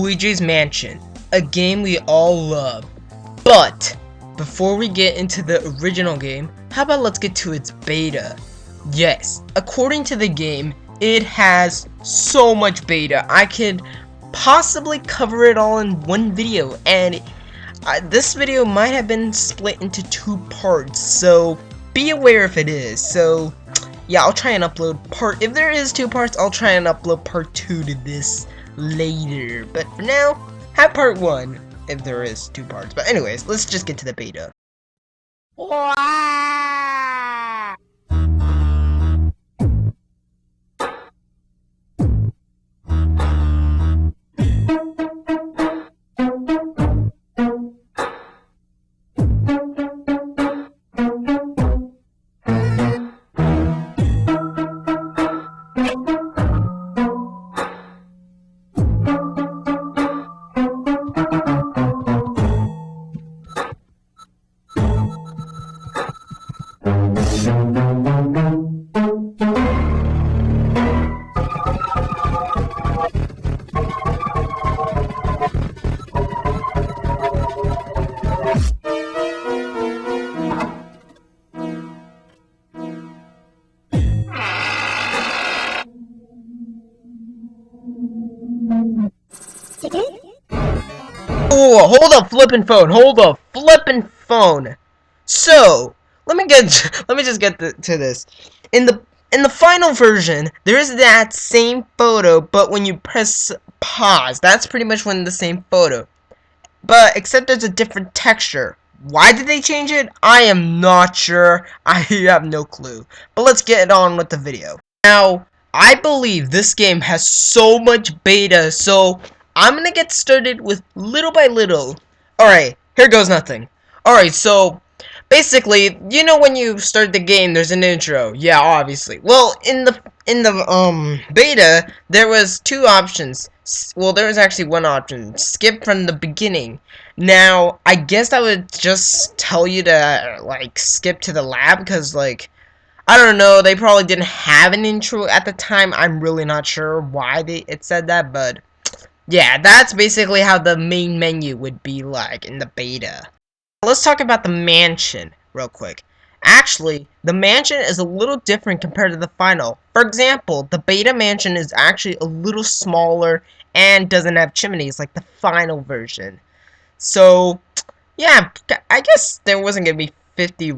Luigi's Mansion, a game we all love. But before we get into the original game, how about let's get to its beta? Yes, according to the game, it has so much beta. I could possibly cover it all in one video, and this video might have been split into 2 parts, so be aware if it is. So yeah, I'll try and upload if there is 2 parts, I'll try and upload part 2 to this later. But for now, have part 1 if there is 2 parts. But anyways, let's just get to the beta. Oh, hold up, flippin' phone. Hold up, flippin' phone. So, let me just get to this. In the final version, there is that same photo, but when you press pause, that's pretty much when the same photo. But except there's a different texture. Why did they change it? I am not sure. I have no clue. But let's get on with the video. Now, I believe this game has so much beta, so I'm gonna get started with little by little. Alright, here goes nothing. Alright, so basically, you know when you start the game, there's an intro. Yeah, obviously. Well, in the beta, there was 2 options. Well, there was actually 1 option. Skip from the beginning. Now, I guess I would just tell you to, like, skip to the lab, because, like, I don't know, they probably didn't have an intro at the time. I'm really not sure why it said that, but yeah, that's basically how the main menu would be like in the beta. Let's talk about the mansion real quick. Actually, the mansion is a little different compared to the final. For example, the beta mansion is actually a little smaller and doesn't have chimneys like the final version. So, yeah, I guess there wasn't going to be 50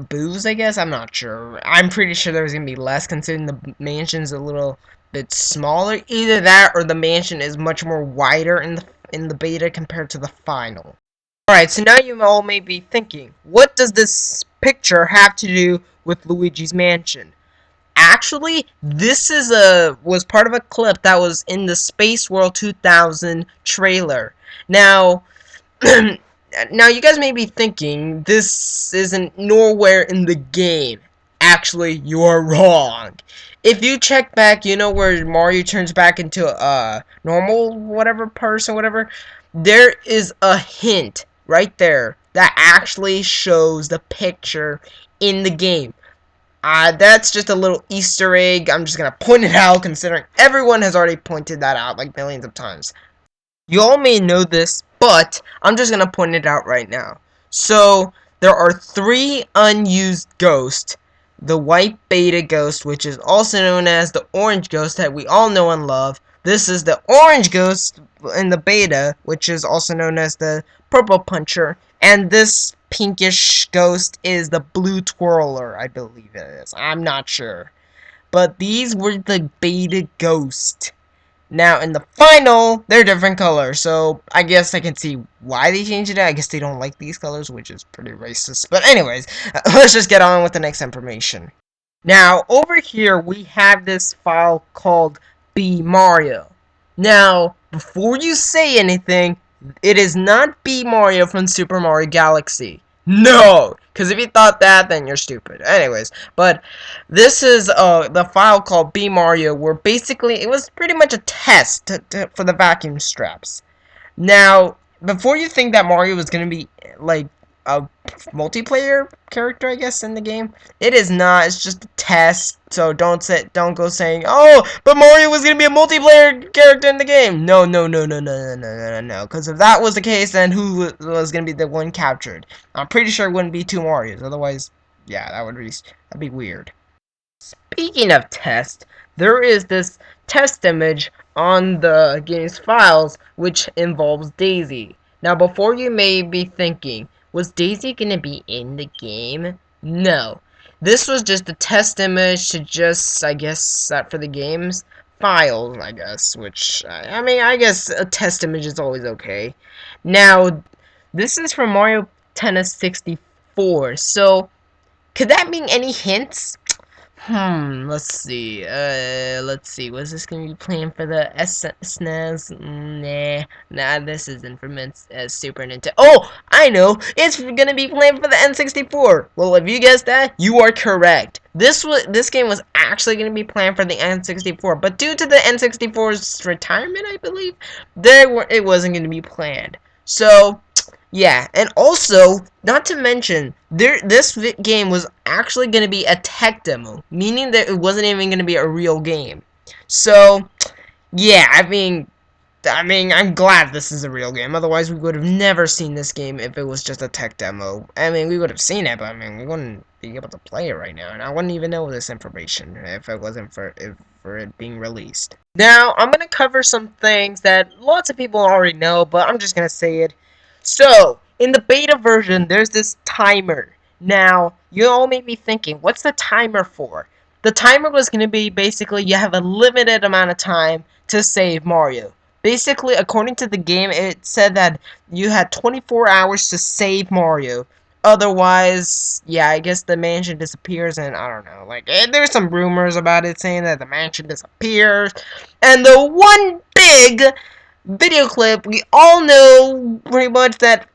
booths, I guess. I'm not sure. I'm pretty sure there was going to be less considering the mansion's a little bit smaller. Either that or the mansion is much more wider in the beta compared to the final. Alright, so now you all may be thinking, what does this picture have to do with Luigi's Mansion? Actually, this was part of a clip that was in the Space World 2000 trailer. Now, now you guys may be thinking, this isn't nowhere in the game. Actually, you are wrong. If you check back, you know where Mario turns back into a normal whatever person, whatever, there is a hint right there that actually shows the picture in the game. That's just a little Easter egg. I'm just gonna point it out considering everyone has already pointed that out like millions of times. You all may know this, but I'm just gonna point it out right now. So, there are 3 unused ghosts. The white beta ghost, which is also known as the orange ghost that we all know and love. This is the orange ghost in the beta, which is also known as the purple puncher. And this pinkish ghost is the blue twirler, I believe it is. I'm not sure. But these were the beta ghosts. Now, in the final, they're different colors, so I guess I can see why they changed it. I guess they don't like these colors, which is pretty racist. But anyways, let's just get on with the next information. Now, over here, we have this file called B Mario. Now, before you say anything, it is not B Mario from Super Mario Galaxy. No! Because if you thought that, then you're stupid. Anyways, but this is the file called B Mario, where basically it was pretty much a test for the vacuum straps. Now, before you think that Mario was going to be, like, a multiplayer character, I guess, in the game. It is not. It's just a test. So don't go saying, "Oh, but Mario was gonna be a multiplayer character in the game." No, no, no, no, no, no, no, no, no. Because if that was the case, then who was gonna be the one captured? I'm pretty sure it wouldn't be two Marios. Otherwise, yeah, that'd be weird. Speaking of test, there is this test image on the game's files which involves Daisy. Now, before you may be thinking, was Daisy gonna be in the game? No. This was just a test image to just, I guess, set for the game's files, I guess, which, I mean, I guess a test image is always okay. Now, this is from Mario Tennis 64, so could that mean any hints? Let's see. Was this gonna be planned for the SNES? Nah, this isn't for Super Nintendo. Oh, I know. It's gonna be planned for the N64. Well, if you guessed that, you are correct. This game was actually gonna be planned for the N64, but due to the N64's retirement, I believe, it wasn't gonna be planned. So yeah, and also, not to mention, this game was actually going to be a tech demo, meaning that it wasn't even going to be a real game. So, yeah, I'm glad this is a real game. Otherwise, we would have never seen this game if it was just a tech demo. I mean, we would have seen it, but I mean, we wouldn't be able to play it right now, and I wouldn't even know this information if it wasn't for it being released. Now, I'm gonna cover some things that lots of people already know, but I'm just gonna say it. So, in the beta version, there's this timer. Now, you all may be thinking, what's the timer for? The timer was gonna be basically you have a limited amount of time to save Mario. Basically, according to the game, it said that you had 24 hours to save Mario. Otherwise, yeah, I guess the mansion disappears, and I don't know. Like, there's some rumors about it saying that the mansion disappears. And the one big video clip we all know pretty much that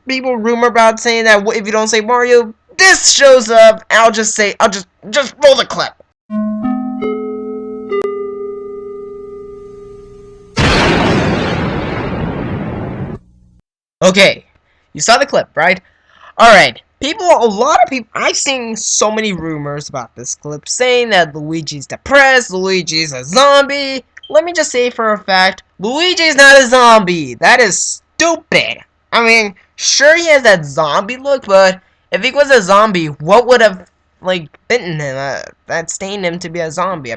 people rumor about saying that if you don't say Mario, this shows up. I'll just roll the clip. Okay, you saw the clip, right? Alright, a lot of people, I've seen so many rumors about this clip saying that Luigi's depressed, Luigi's a zombie. Let me just say for a fact, Luigi's not a zombie. That is stupid. I mean, sure he has that zombie look, but if he was a zombie, what would have, like, bitten him, that stained him to be a zombie?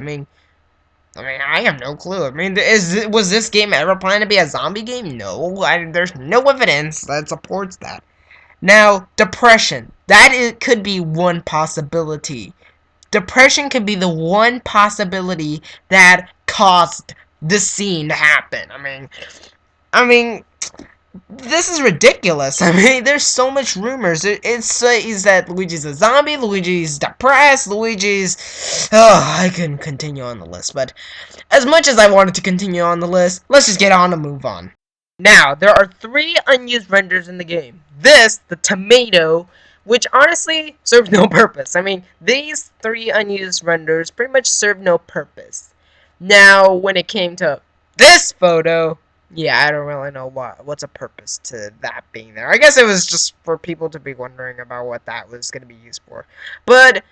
I have no clue. Was this game ever planned to be a zombie game? No, there's no evidence that supports that. Now, depression. Could be one possibility. Depression could be the one possibility that caused this scene to happen. I mean, this is ridiculous. I mean, there's so much rumors. It says that Luigi's a zombie, Luigi's depressed, Luigi's... Oh, I couldn't continue on the list, but as much as I wanted to continue on the list, let's just get on and move on. Now, there are 3 unused renders in the game. This, the tomato, which honestly serves no purpose. I mean, these 3 unused renders pretty much serve no purpose. Now, when it came to this photo, yeah, I don't really know what's a purpose to that being there. I guess it was just for people to be wondering about what that was going to be used for. But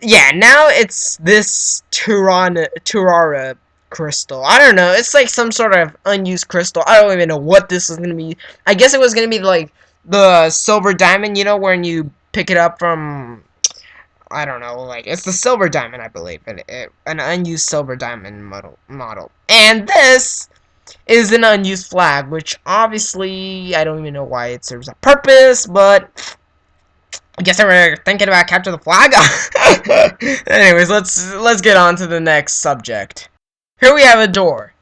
yeah, now it's this Turara crystal. I don't know. It's like some sort of unused crystal. I don't even know what this is gonna be. I guess it was gonna be like the silver diamond, you know, when you pick it up from, I don't know, like it's the silver diamond, I believe, an unused silver diamond model. And this is an unused flag, which obviously I don't even know why it serves a purpose, but I guess they were thinking about capture the flag. Anyways, let's get on to the next subject. Here we have a door.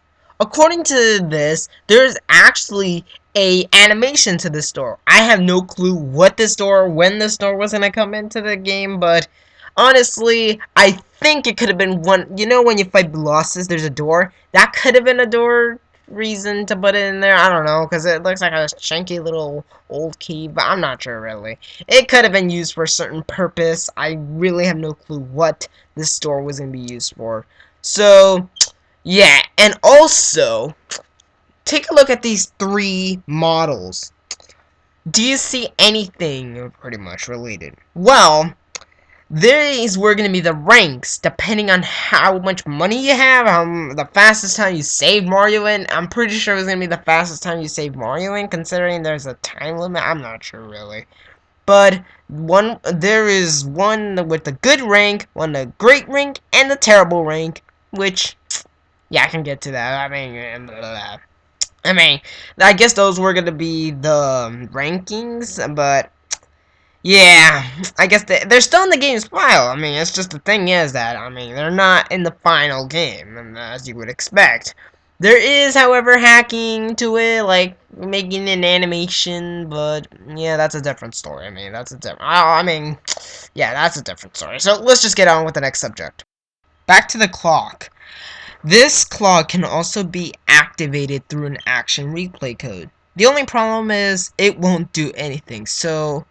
According to this, there's actually a animation to this door. I have no clue when this door was gonna come into the game, but honestly, I think it could have been one. You know, when you fight bosses, there's a door. That could have been a door reason to put it in there. I don't know, because it looks like a shanky little old key, but I'm not sure really. It could have been used for a certain purpose. I really have no clue what this door was gonna be used for. So yeah, and also, take a look at these 3 models. Do you see anything pretty much related? Well, there is where gonna be the ranks, depending on how much money you have, the fastest time you save Mario in. I'm pretty sure it's gonna be the fastest time you save Mario in, considering there's a time limit. I'm not sure really. But there is one with the good rank, one the great rank, and the terrible rank, which, yeah, I can get to that. I mean, I guess those were gonna be the rankings, but yeah, I guess they're still in the game's file. I mean, it's just the thing is that, I mean, they're not in the final game, as you would expect. There is, however, hacking to it, like making an animation, but yeah, that's a different story. I mean, that's a different. I mean, yeah, that's a different story. So let's just get on with the next subject. Back to the clock. This clock can also be activated through an action replay code. The only problem is it won't do anything. So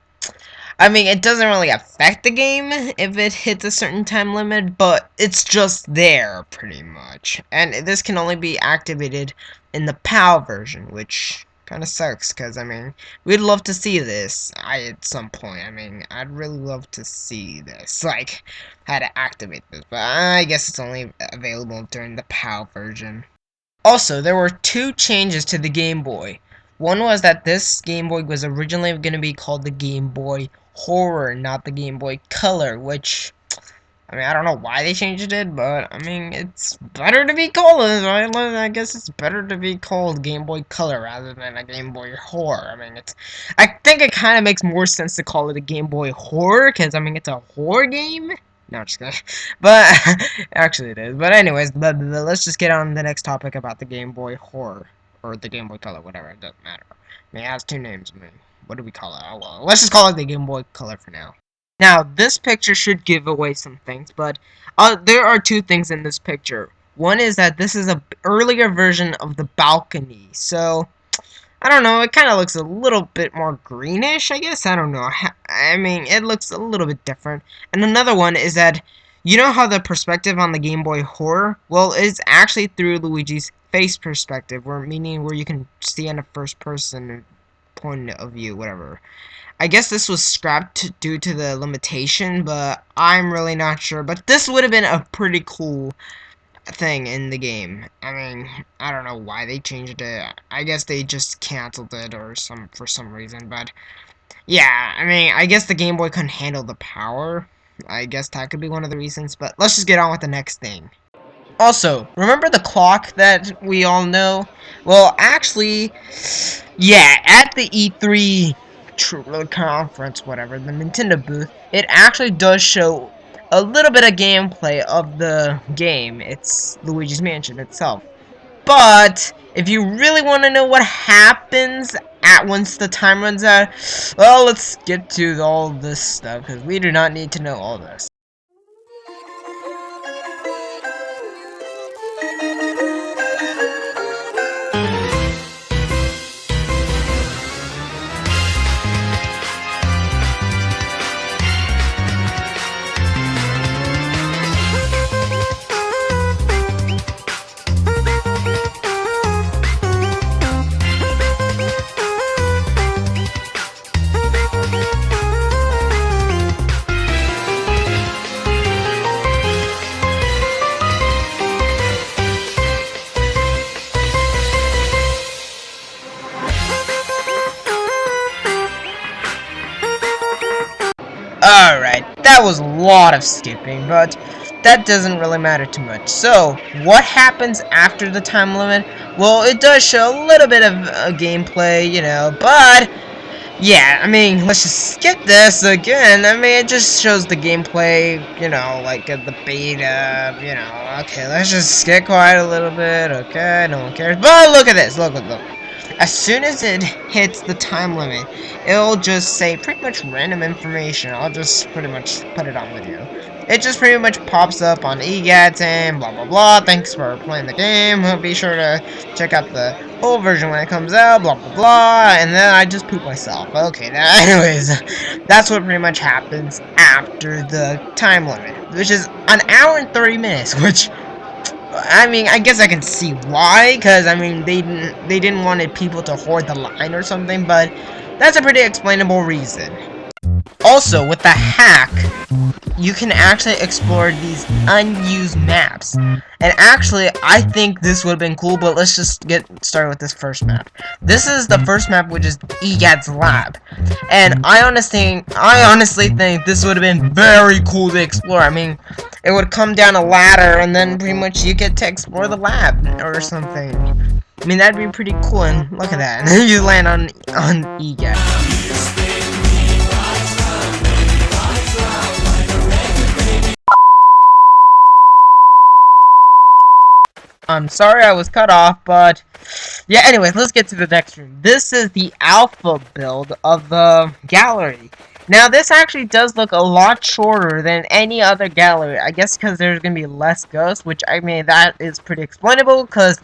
I mean, it doesn't really affect the game if it hits a certain time limit, but it's just there, pretty much. And this can only be activated in the PAL version, which kind of sucks, because, I mean, we'd love to see this at some point. I mean, I'd really love to see this, like, how to activate this, but I guess it's only available during the PAL version. Also, there were two changes to the Game Boy. One was that this Game Boy was originally going to be called the Game Boy Horror, not the Game Boy Color, which, I mean, I don't know why they changed it, but, I mean, it's better to be called this, right? I guess it's better to be called Game Boy Color rather than a Game Boy Horror. I mean, I think it kind of makes more sense to call it a Game Boy Horror, because, I mean, it's a horror game. No, I'm just kidding. But, actually it is. But anyways, let's just get on the next topic about the Game Boy Horror. Or the Game Boy Color, whatever, it doesn't matter. I mean, it has two names, I mean, what do we call it? Oh, well, let's just call it the Game Boy Color for now. Now, this picture should give away some things, but there are two things in this picture. One is that this is a earlier version of the balcony, so I don't know, it kind of looks a little bit more greenish, I guess. I don't know. I mean, it looks a little bit different. And another one is that, you know how the perspective on the Game Boy Horror? Well, it's actually through Luigi's face perspective, meaning where you can see in a first person point of view, whatever. I guess this was scrapped due to the limitation, but I'm really not sure. But this would have been a pretty cool thing in the game. I mean, I don't know why they changed it. I guess they just canceled it or for some reason, but yeah, I mean, I guess the Game Boy couldn't handle the power. I guess that could be one of the reasons, but let's just get on with the next thing. Also, remember the clock that we all know? Well, actually, yeah, at the E3 conference, whatever, the Nintendo booth, it actually does show a little bit of gameplay of the game. It's Luigi's Mansion itself. But if you really want to know what happens at once the time runs out, well, let's skip to all this stuff because we do not need to know all this. Alright, that was a lot of skipping, but that doesn't really matter too much. So, what happens after the time limit? Well, it does show a little bit of gameplay, you know, but yeah, I mean, let's just skip this again. I mean, it just shows the gameplay, you know, like the beta, you know. Okay, let's just skip quiet a little bit, okay? No one cares. But look at this, look. As soon as it hits the time limit, it'll just say pretty much random information. I'll just pretty much put it on video. It just pretty much pops up on EGAT and blah blah blah. Thanks for playing the game. Be sure to check out the full version when it comes out. Blah blah blah. And then I just poop myself. Okay, now anyways, that's what pretty much happens after the time limit, which is an hour and 30 minutes. Which I mean, I guess I can see why, because, I mean, they didn't wanted people to hoard the line or something, but that's a pretty explainable reason. Also, with the hack, you can actually explore these unused maps. And actually, I think this would have been cool, but let's just get started with this first map. This is the first map, which is EGAD's lab. And I honestly think this would have been very cool to explore. I mean, it would come down a ladder, and then pretty much you get to explore the lab or something. I mean, that'd be pretty cool, and look at that. You land on EGAD. I'm sorry I was cut off, but yeah, anyways, let's get to the next room. This is the alpha build of the gallery. Now, this actually does look a lot shorter than any other gallery. I guess because there's going to be less ghosts, which, I mean, that is pretty explainable, because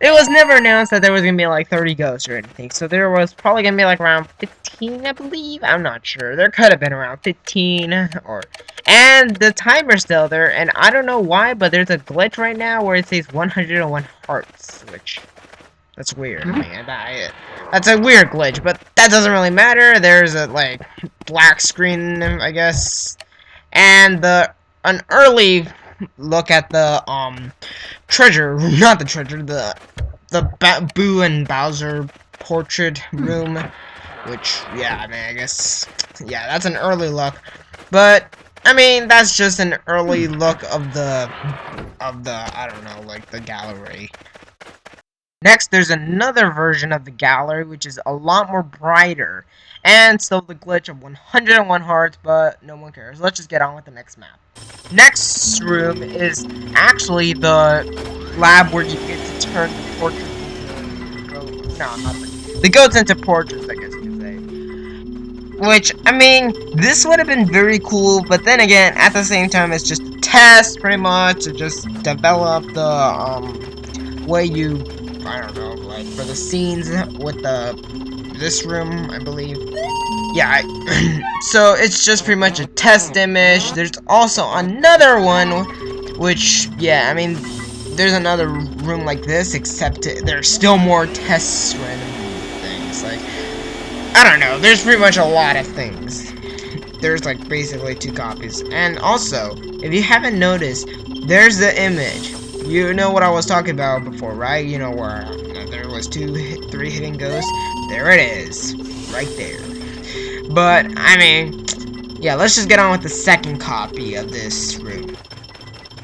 it was never announced that there was going to be like 30 ghosts or anything. So there was probably going to be like around 15, I believe. I'm not sure. There could have been around 15 or... And the timer's still there, and I don't know why, but there's a glitch right now where it says 101 hearts, which... That's weird, man. That's a weird glitch, but that doesn't really matter. There's a, like, black screen, I guess. And an early look at the, treasure, not the treasure, the Boo and Bowser portrait room, which, yeah, I mean, I guess, yeah, that's an early look, but, I mean, that's just an early look of the, I don't know, like, the gallery. Next, there's another version of the gallery, which is a lot more brighter, and still the glitch of 101 hearts, but no one cares. Let's just get on with the next map. Next room is actually the lab where you get to turn the portraits into... No, not the goats into portraits, I guess you could say. Which, I mean, this would have been very cool, but then again, at the same time, it's just a test, pretty much, to just develop the, way you... I don't know, like, for the scenes with this room, I believe. Yeah, so it's just pretty much a test image. There's also another one, which, yeah, I mean, there's another room like this, except there's still more tests random things, like, I don't know, there's pretty much a lot of things. There's, like, basically 2 copies. And also, if you haven't noticed, there's the image. You know what I was talking about before, right? You know where there was 3 hidden ghosts? There it is. Right there. But, I mean, yeah, let's just get on with the second copy of this room.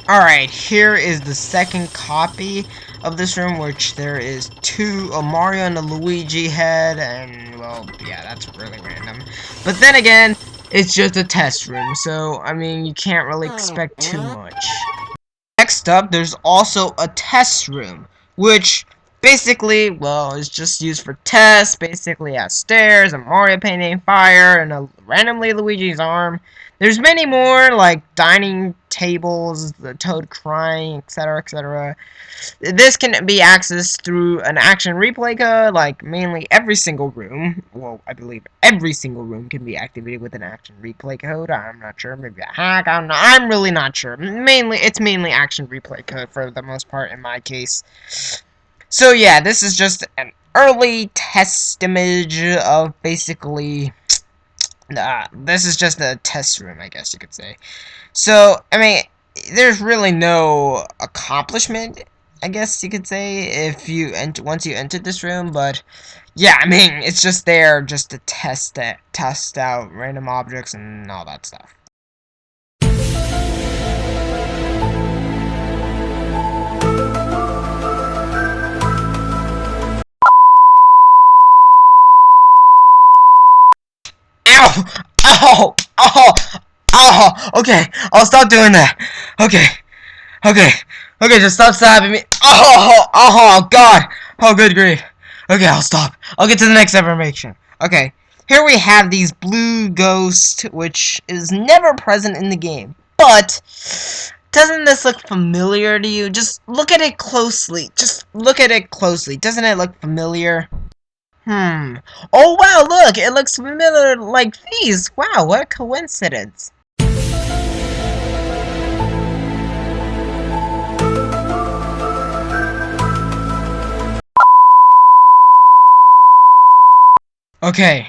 Alright, here is the second copy of this room, which there is a Mario and a Luigi head, and, well, yeah, that's really random. But then again, it's just a test room, so, I mean, you can't really expect too much. Next up, there's also a test room, which basically, well, is just used for tests. Basically, has stairs, a Mario painting, fire, and a randomly Luigi's arm. There's many more, like dining tables, the Toad crying, etc., etc. This can be accessed through an action replay code, like mainly every single room. Well, I believe every single room can be activated with an action replay code. I'm not sure, maybe a hack. I'm really not sure. It's mainly action replay code for the most part in my case. So yeah, this is just an early test image of basically. This is just a test room, I guess you could say. So, I mean, there's really no accomplishment, I guess you could say, if you once you entered this room, but yeah, I mean, it's just there just to test out random objects and all that stuff. Ow! Oh! Oh! Oh! Okay, I'll stop doing that. Okay. Okay. Okay, just stop stabbing me. Oh! Oh, God! Oh, good grief. Okay, I'll stop. I'll get to the next information. Okay. Here we have these blue ghosts, which is never present in the game. But, doesn't this look familiar to you? Just look at it closely. Just look at it closely. Doesn't it look familiar? Oh, wow, look! It looks familiar like these! Wow, what a coincidence! Okay.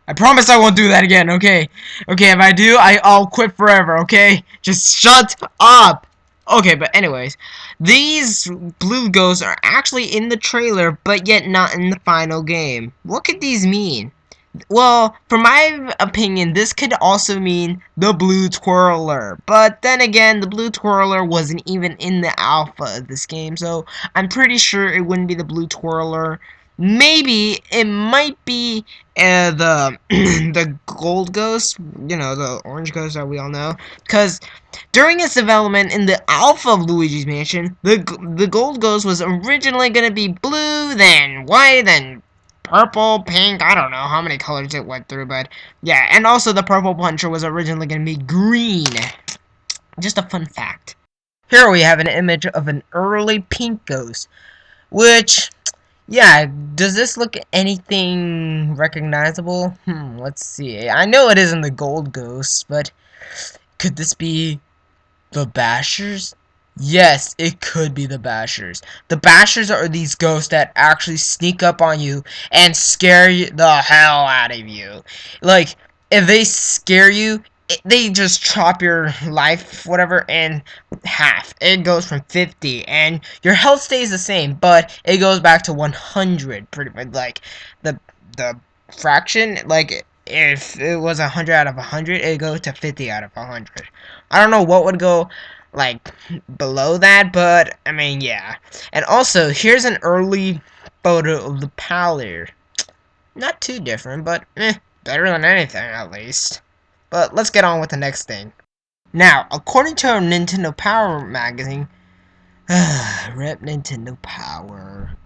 I promise I won't do that again, okay? Okay, if I do, I'll quit forever, okay? Just shut up! Okay, but anyways, these blue ghosts are actually in the trailer, but yet not in the final game. What could these mean? Well, for my opinion, this could also mean the blue twirler. But then again, the blue twirler wasn't even in the alpha of this game, so I'm pretty sure it wouldn't be the blue twirler. Maybe it might be the the gold ghost, you know, the orange ghost that we all know, because during its development in the alpha of Luigi's Mansion, the gold ghost was originally gonna be blue, then white, then purple, pink, I don't know how many colors it went through, but yeah, and also the purple puncher was originally going to be green. Just a fun fact. Here we have an image of an early pink ghost, which, yeah, does this look anything recognizable? Let's see. I know it isn't the gold ghost, but could this be the Bashers? Yes, it could be the Bashers. The Bashers are these ghosts that actually sneak up on you and scare the hell out of you. Like, if they scare you, they just chop your life, whatever, in half. It goes from 50, and your health stays the same, but it goes back to 100, pretty much. Like, the fraction, like, if it was 100 out of 100, it'd go to 50 out of 100. I don't know what would go, like, below that, but, I mean, yeah. And also, here's an early photo of the Palir. Not too different, but, better than anything, at least. But let's get on with the next thing. Now, according to our Nintendo Power magazine, rep Nintendo Power.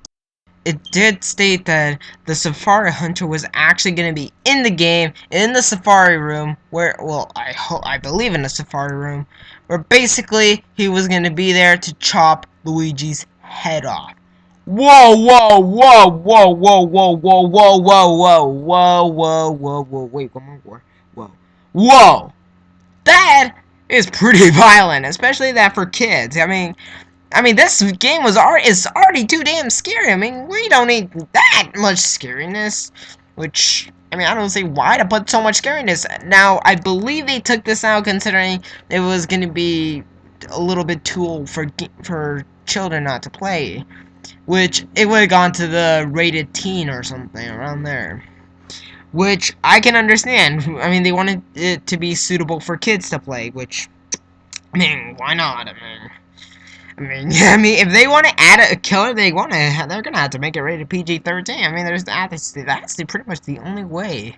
It did state that the Safari Hunter was actually going to be in the game, in the Safari Room, where, well, I believe in the Safari Room, where basically he was going to be there to chop Luigi's head off. Whoa, whoa, whoa, whoa, whoa, whoa, whoa, whoa, whoa, whoa, whoa, whoa, whoa, whoa, wait, one more, whoa, whoa, that is pretty violent, especially that for kids. I mean, this game is already too damn scary. I mean, we don't need that much scariness. Which, I mean, I don't see why to put so much scariness. Now, I believe they took this out considering it was going to be a little bit too old for children not to play. Which, it would have gone to the rated teen or something around there. Which, I can understand. I mean, they wanted it to be suitable for kids to play, which, I mean, why not? I mean, if they want to add a killer, they're gonna have to make it rated PG-13. I mean, that's pretty much the only way.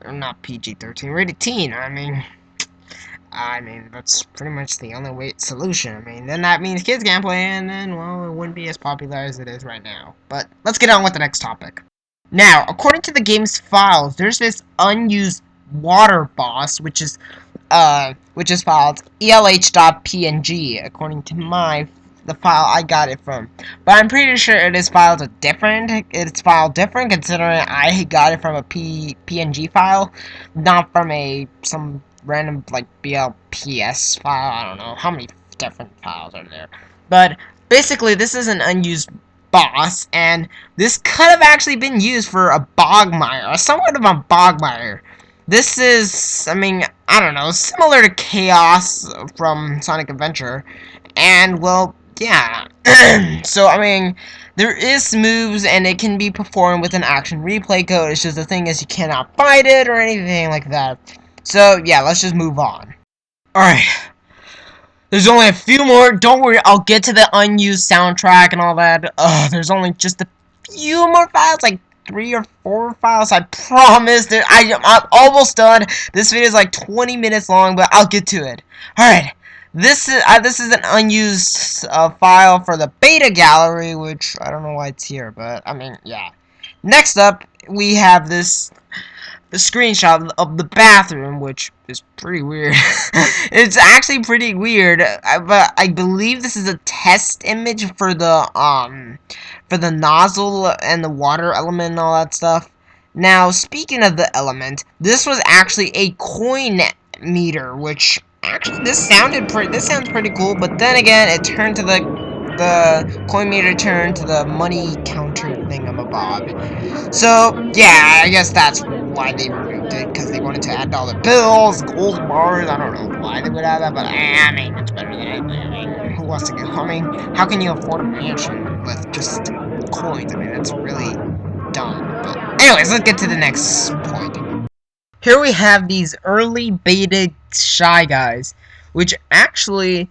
Not PG-13, rated teen. I mean, that's pretty much the only solution. I mean, then that means kids can't play, and then, well, it wouldn't be as popular as it is right now. But let's get on with the next topic. Now, according to the game's files, there's this unused water boss, which is filed elh.png according to the file I got it from. But I'm pretty sure it's filed different considering I got it from a PNG file, not from some random like BLPS file. I don't know how many different files are there. But basically this is an unused boss, and this could have actually been used for a bogmire, or somewhat of a bogmire. This is, I mean, I don't know, similar to Chaos from Sonic Adventure. And, well, yeah. So, I mean, there is moves, and it can be performed with an action replay code. It's just the thing is you cannot fight it or anything like that. So, yeah, let's just move on. Alright. There's only a few more. Don't worry, I'll get to the unused soundtrack and all that. There's only just a few more files, like 3 or 4 files. I promise. I'm almost done. This video is like 20 minutes long, but I'll get to it. Alright. This is an unused file for the beta gallery, which I don't know why it's here, but I mean, yeah. Next up, we have the screenshot of the bathroom, which is pretty weird. It's actually pretty weird, but I believe this is a test image for the nozzle and the water element and all that stuff. Now, speaking of the element, this was actually a coin meter, which actually this sounds pretty cool. But then again, it turned to the coin meter turned to the money counter thingamabob. Bob. So, yeah, I guess that's why they removed it, because they wanted to add dollar bills, gold bars. I don't know why they would add that, but I mean, it's better than anything. I mean, who wants to get, I mean, how can you afford a mansion with just coins? I mean, that's really dumb. But, anyways, let's get to the next point. Here we have these early beta Shy Guys, which actually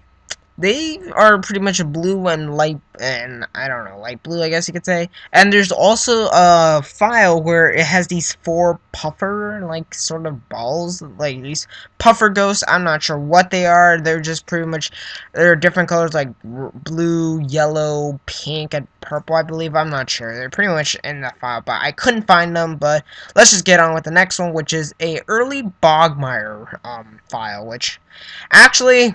they are pretty much a blue and light, and I don't know, light blue, I guess you could say. And there's also a file where it has these four puffer, like, sort of balls, like these puffer ghosts. I'm not sure what they are. They're just pretty much, they're different colors, like blue, yellow, pink, and purple, I believe. I'm not sure. They're pretty much in the file, but I couldn't find them. But let's just get on with the next one, which is a early Bogmire file, which actually,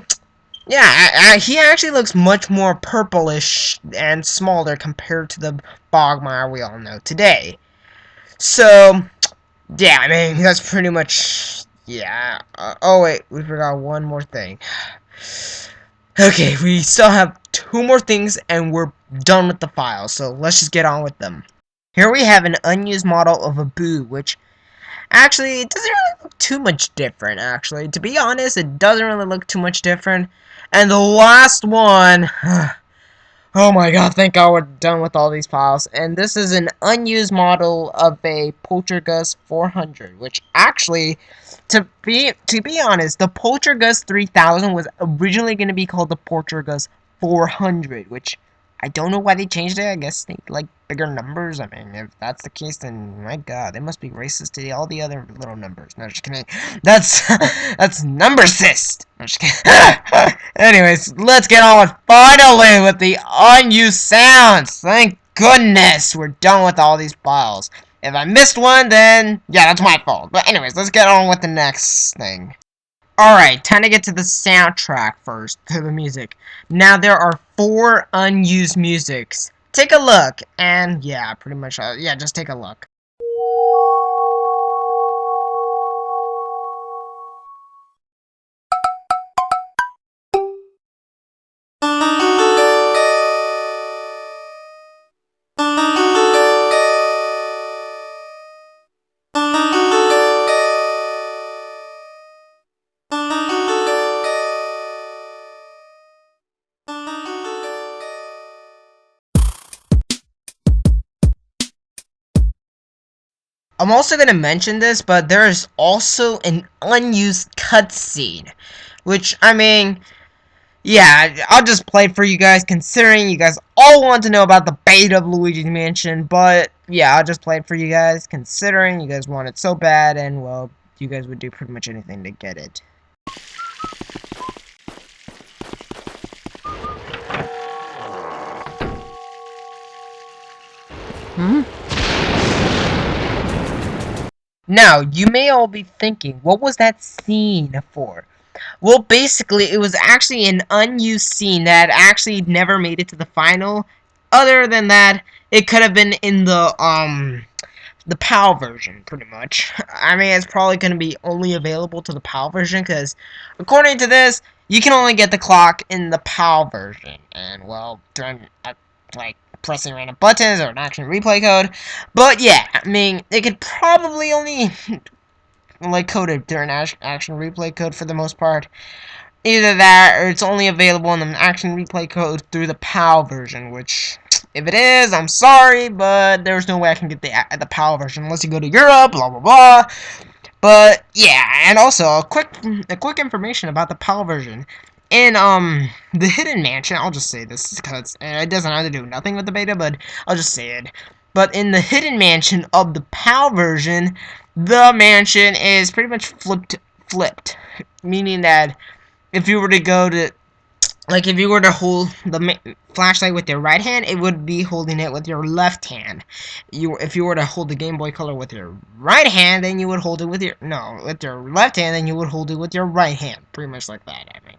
yeah, he actually looks much more purplish and smaller compared to the Bogmire we all know today. So, yeah, I mean, that's pretty much, yeah. Oh, wait, we forgot one more thing. Okay, we still have two more things, and we're done with the file, so let's just get on with them. Here we have an unused model of a Boo, which actually, it doesn't really look too much different, actually. To be honest, it doesn't really look too much different. And the last one, oh my god, thank god we're done with all these files. And this is an unused model of a Poltergust 400, which actually, to be honest, the Poltergust 3000 was originally going to be called the Poltergust 400, which I don't know why they changed it. I guess they like bigger numbers. I mean, if that's the case, then my god, they must be racist to all the other little numbers. No, just kidding. That's that's numbercist. No, just kidding. Anyways, let's get on with finally with the unused sounds. Thank goodness we're done with all these files. If I missed one, then yeah, that's my fault. But anyways, let's get on with the next thing. Alright, time to get to the soundtrack first, to the music. Now, there are 4 unused musics. Take a look, and yeah, pretty much, yeah, just take a look. I'm also going to mention this, but there is also an unused cutscene. Which, I mean, yeah, I'll just play it for you guys, considering you guys all want to know about the beta of Luigi's Mansion. But, yeah, I'll just play it for you guys, considering you guys want it so bad, and, well, you guys would do pretty much anything to get it. Hmm? Now, you may all be thinking, what was that scene for? Well, basically, it was actually an unused scene that actually never made it to the final. Other than that, it could have been in the PAL version, pretty much. I mean, it's probably going to be only available to the PAL version, because according to this, you can only get the clock in the PAL version. And, well, during, like, pressing random buttons or an action replay code. But, yeah, I mean, it could probably only, like, code it during action replay code for the most part. Either that, or it's only available in the action replay code through the PAL version, which, if it is, I'm sorry, but there's no way I can get the PAL version unless you go to Europe, blah, blah, blah. But, yeah, and also, a quick information about the PAL version. In, the Hidden Mansion, I'll just say this, because it doesn't have to do nothing with the beta, but I'll just say it. But in the Hidden Mansion of the PAL version, the mansion is pretty much flipped. Meaning that if you were to go to, like, if you were to hold the flashlight with your right hand, it would be holding it with your left hand. If you were to hold the Game Boy Color with your right hand, then you would hold it with your, no, with your left hand, then you would hold it with your right hand. Pretty much like that, I mean.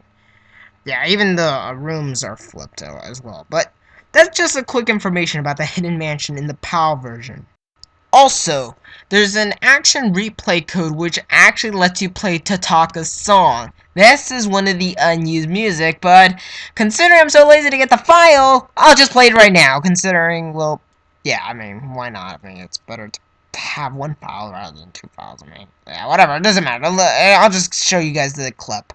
Yeah, even the rooms are flipped as well. But that's just a quick information about the Hidden Mansion in the PAL version. Also, there's an action replay code which actually lets you play Tataka's song. This is one of the unused music, but considering I'm so lazy to get the file, I'll just play it right now, considering, well, yeah, I mean, why not? I mean, it's better to have one file rather than two files. I mean, yeah, whatever. It doesn't matter. I'll just show you guys the clip.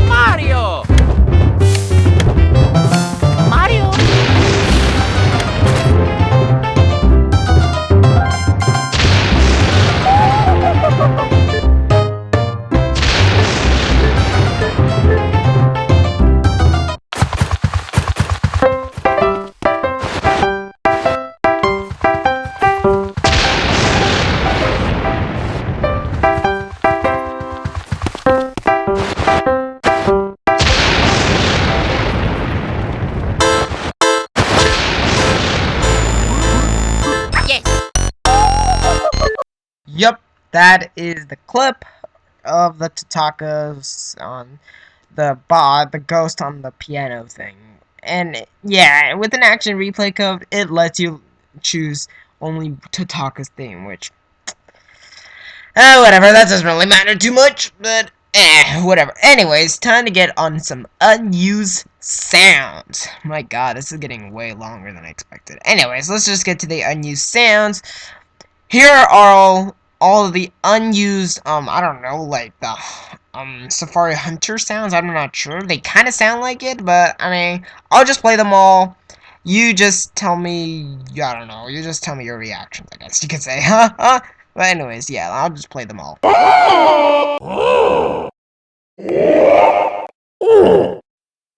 Mario! Mario! Yes! Yup, that is the clip of the Tatakas on the ghost on the piano thing. And yeah, with an action replay code, it lets you choose only Tataka's theme, which whatever, that doesn't really matter too much, but whatever. Anyways, time to get on some unused sounds. My god, this is getting way longer than I expected. Anyways, let's just get to the unused sounds. Here are all of the unused, I don't know, like the Safari Hunter sounds. I'm not sure. They kind of sound like it, but I mean, I'll just play them all. You just tell me, I don't know, you just tell me your reactions, I guess you could say. But anyways, yeah, I'll just play them all.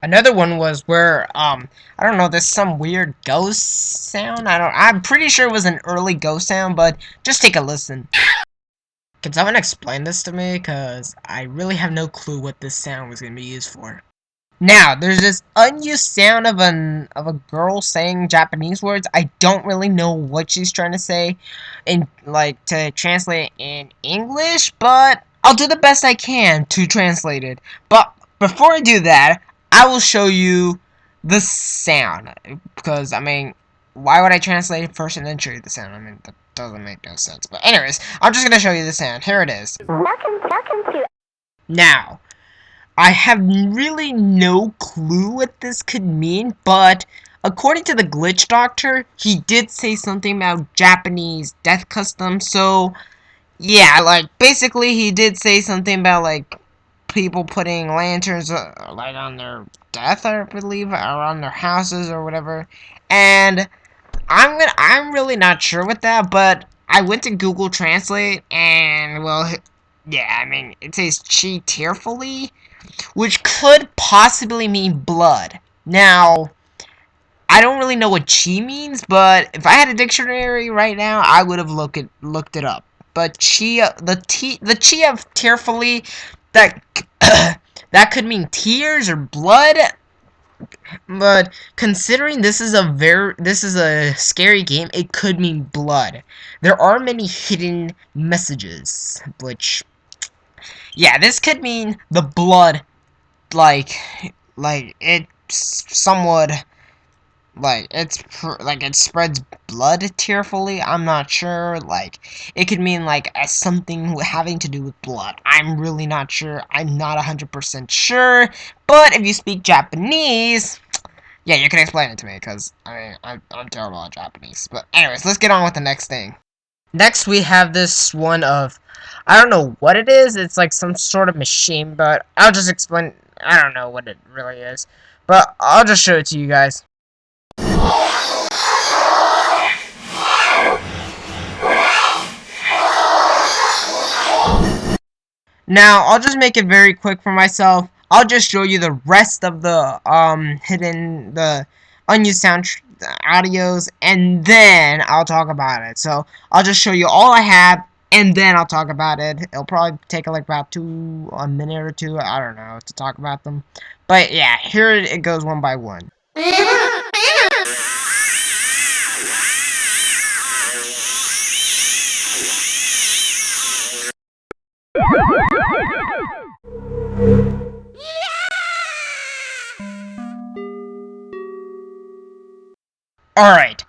Another one was where, I don't know, there's some weird ghost sound. I'm pretty sure it was an early ghost sound, but just take a listen. Can someone explain this to me? Because I really have no clue what this sound was going to be used for. Now, there's this unused sound of a girl saying Japanese words. I don't really know what she's trying to say in like to translate it in English, but I'll do the best I can to translate it. But before I do that, I will show you the sound because I mean, why would I translate it first and then show you the sound? I mean, that doesn't make no sense. But anyways, I'm just gonna show you the sound. Here it is. Welcome to. Now, I have really no clue what this could mean, but according to the Glitch Doctor, he did say something about Japanese death customs, so yeah, like, basically he did say something about, like, people putting lanterns, like, on their death, I believe, or on their houses or whatever, and I'm really not sure with that, but I went to Google Translate, and, well, yeah, I mean, it says chi tearfully, which could possibly mean blood. Now, I don't really know what chi means, but if I had a dictionary right now, I would have looked it up. But chi, the chi of tearfully, that that could mean tears or blood. But considering this is a scary game, it could mean blood. There are many hidden messages, which yeah, this could mean the blood like it's somewhat like like it spreads blood tearfully. I'm not sure. Like it could mean like as something having to do with blood. I'm really not sure. I'm not 100% sure. But if you speak Japanese, yeah, you can explain it to me because I mean I'm terrible at Japanese. But anyways, let's get on with the next thing. Next, we have this one of, I don't know what it is. It's like some sort of machine, but I'll just explain. I don't know what it really is, but I'll just show it to you guys. Now, I'll just make it very quick for myself. I'll just show you the rest of the the unused sound audios, and then I'll talk about it. So I'll just show you all I have, and then I'll talk about it. It'll probably take like about a minute or two. I don't know to talk about them, but yeah, here it goes one by one. Alright,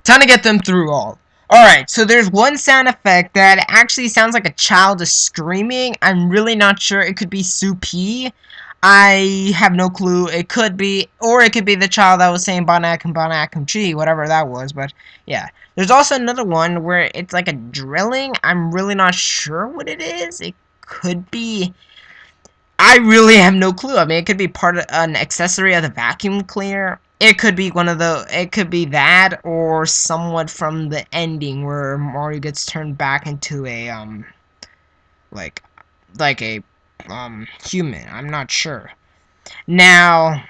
time to get them through all. Alright, so there's one sound effect that actually sounds like a child is screaming. I'm really not sure. It could be Soupy. I have no clue. It could be, or it could be the child that was saying Banakum Chi, whatever that was, but yeah. There's also another one where it's like a drilling. I'm really not sure what it is. It could be, I really have no clue. I mean, it could be part of an accessory of the vacuum cleaner. It could be one of the. It could be that, or somewhat from the ending where Mario gets turned back into a like, like a human. I'm not sure. Now,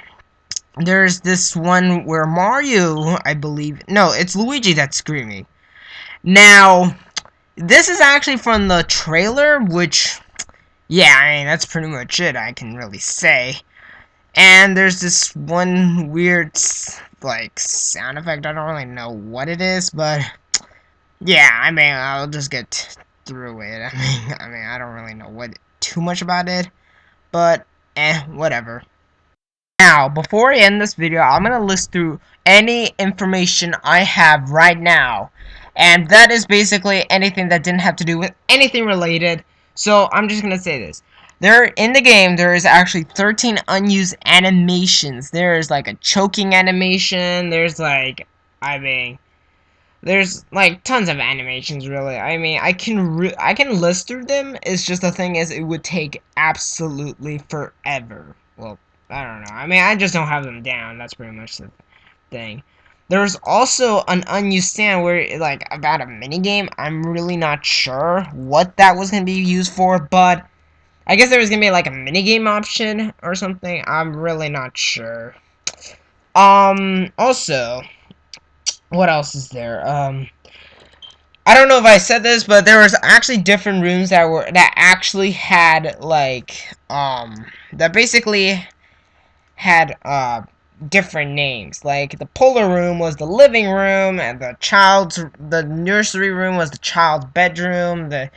there's this one where Mario, I believe. No, it's Luigi that's screaming. Now, this is actually from the trailer, which, yeah, I mean that's pretty much it. I can really say. And there's this one weird, like, sound effect. I don't really know what it is, but yeah, I mean, I'll just get through it. I don't really know what too much about it, but whatever. Now, before I end this video, I'm gonna list through any information I have right now, and that is basically anything that didn't have to do with anything related. So I'm just gonna say this: there in the game, there is actually 13 unused animations. There's like a choking animation. There's like, I mean, there's like tons of animations. Really, I mean, I can list through them. It's just the thing is, it would take absolutely forever. Well, I don't know. I mean, I just don't have them down. That's pretty much the thing. There's also an unused stand where, like, about a minigame. I'm really not sure what that was going to be used for, but I guess there was going to be, like, a minigame option or something. I'm really not sure. Also, what else is there? I don't know if I said this, but there was actually different rooms that actually had, like, that basically had different names. Like the polar room was the living room, and the nursery room was the child's bedroom, the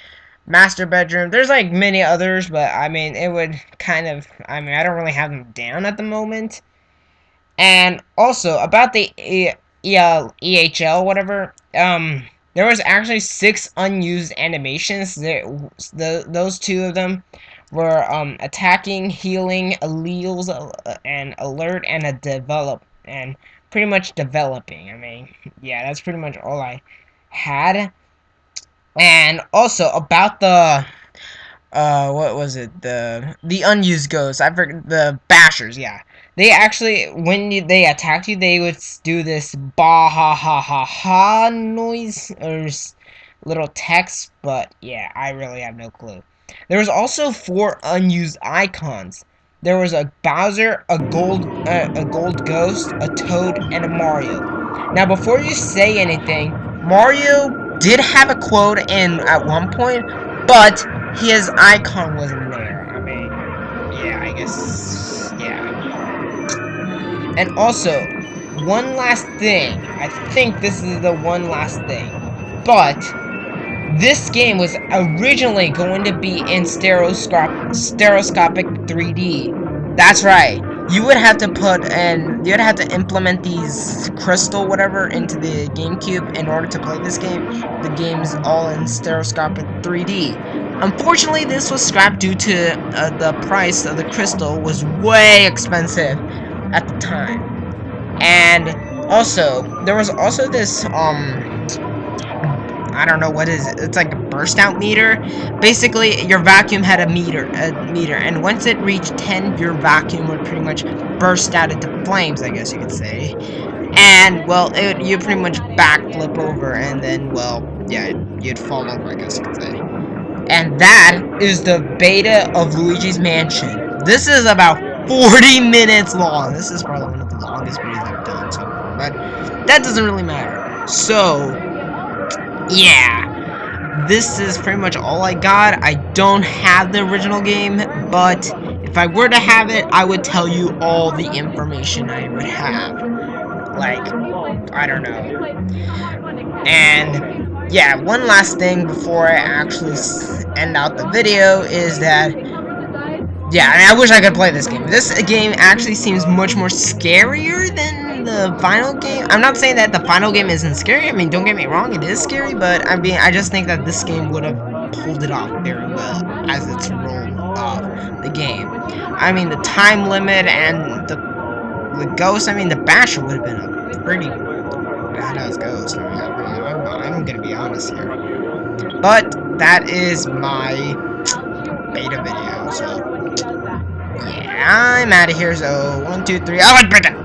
master bedroom. There's like many others, but I mean it would kind of, I mean I don't really have them down at the moment. And also about the EHL whatever, there was actually 6 unused animations. Those two of them were attacking, healing, alleles, and alert, and a develop, and pretty much developing. I mean, yeah, that's pretty much all I had. And also about the what was it, the unused ghosts, I forget, the bashers, yeah, they actually, when they attacked you, they would do this ba ha ha ha ha noise, or little text, but yeah, I really have no clue. There was also 4 unused icons. There was a Bowser, a gold ghost, a Toad, and a Mario. Now, before you say anything, Mario did have a quote in at one point, but his icon wasn't there. I mean, yeah, I guess, yeah. And also, one last thing. I think this is the one last thing. But this game was originally going to be in stereoscopic 3D. That's right. You'd have to implement these crystal whatever into the GameCube in order to play this game. The game's all in stereoscopic 3D. Unfortunately, this was scrapped due to the price of the crystal was way expensive at the time. And also, there was also this I don't know what is it. It's like a burst out meter. Basically, your vacuum had a meter, and once it reached 10, your vacuum would pretty much burst out into flames, I guess you could say. And well, you pretty much backflip over, and then well, yeah, you'd fall over, I guess you could say. And that is the beta of Luigi's Mansion. This is about 40 minutes long. This is probably one of the longest videos I've done so far, but that doesn't really matter. So, yeah, this is pretty much all I got. I don't have the original game, but if I were to have it, I would tell you all the information I would have. Like, I don't know. And yeah, one last thing before I actually end out the video is that, yeah, I wish I could play this game. This game actually seems much more scarier than the final game, I'm not saying that the final game isn't scary. I mean, don't get me wrong, it is scary, but I mean, I just think that this game would have pulled it off very well as its role of the game. I mean, the time limit and the ghost. I mean, the Basher would have been a pretty badass ghost. I'm gonna be honest here, but that is my beta video. So yeah, I'm out of here. So 1, 2, 3. Oh,